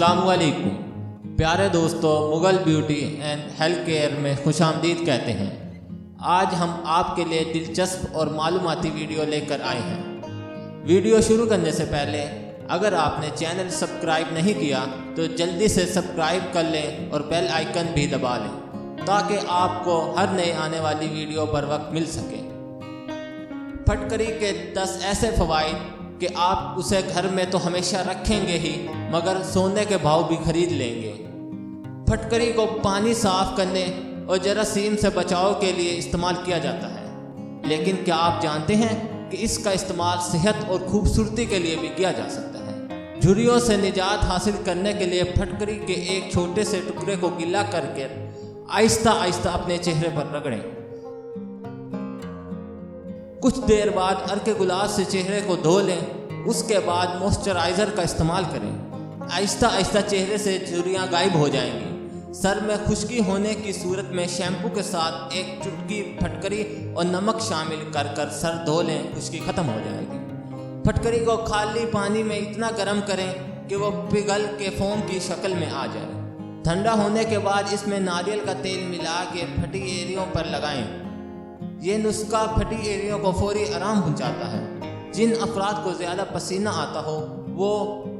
अस्सलाम वालेकुम प्यारे दोस्तों, Mughal beauty and health care में खुशामदीद कहते हैं। आज हम आपके लिए दिलचस्प और मालूमाती वीडियो लेकर आए हैं। वीडियो शुरू करने से पहले अगर आपने चैनल सब्सक्राइब नहीं किया तो जल्दी से सब्सक्राइब कर लें और बेल आइकन भी दबा लें ताकि आपको हर नए आने वाली वीडियो पर वक्त मिल सके। फटकरी के 10 ऐसे फ़वाइद कि आप उसे घर में तो हमेशा रखेंगे ही मगर सोने के भाव भी खरीद लेंगे। फटकरी को पानी साफ करने और जरासीम से बचाव के लिए इस्तेमाल किया जाता है, लेकिन क्या आप जानते हैं कि इसका इस्तेमाल सेहत और खूबसूरती के लिए भी किया जा सकता है। झुर्रियों से निजात हासिल करने के लिए फटकरी के एक छोटे से टुकड़े को गीला करके आहिस्ता आहिस्ता अपने चेहरे पर रगड़ें। कुछ देर बाद अर्क गुलाब से चेहरे को धो लें। उसके बाद मॉइस्चराइज़र का इस्तेमाल करें। आहिस्ता आहिस्ता चेहरे से झुर्रियाँ गायब हो जाएंगी। सर में खुश्की होने की सूरत में शैम्पू के साथ एक चुटकी फटकरी और नमक शामिल कर सर धो लें, खुश्की ख़त्म हो जाएगी। फटकरी को खाली पानी में इतना गर्म करें कि वो पिघल के फोम की शक्ल में आ जाए। ठंडा होने के बाद इसमें नारियल का तेल मिला के फटी एरियों पर लगाएं। ये नुस्खा फटी एरियों को फौरी आराम पहुंचाता है। जिन अफराद को ज़्यादा पसीना आता हो वो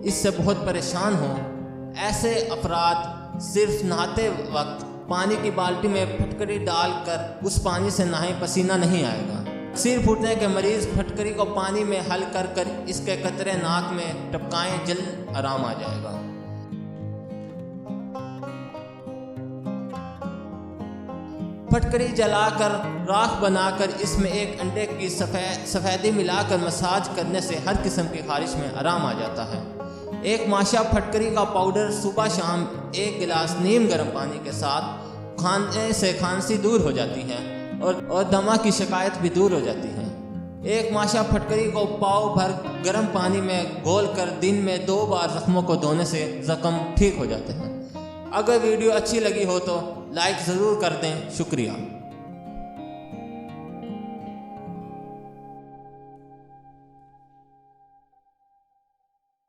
इससे बहुत परेशान हो, ऐसे अफराद सिर्फ नहाते वक्त पानी की बाल्टी में फटकरी डालकर उस पानी से नहाएं, पसीना नहीं आएगा। सिर फूटने के मरीज़ फटकरी को पानी में हल कर इसके कतरे नाक में टपकाएं, जल्द आराम आ जाएगा। फटकरी जलाकर राख बनाकर इसमें एक अंडे की सफ़ेदी मिलाकर मसाज करने से हर किस्म की खारिश में आराम आ जाता है। एक माशा फटकरी का पाउडर सुबह शाम 1 गिलास नीम गर्म पानी के साथ खाने से खांसी दूर हो जाती है और दमा की शिकायत भी दूर हो जाती है। एक माशा फटकरी को पाव भर गर्म पानी में घोल कर दिन में 2 बार ज़ख्मों को धोने से ज़ख्म ठीक हो जाते हैं। अगर वीडियो अच्छी लगी हो तो लाइक ज़रूर कर दें। शुक्रिया।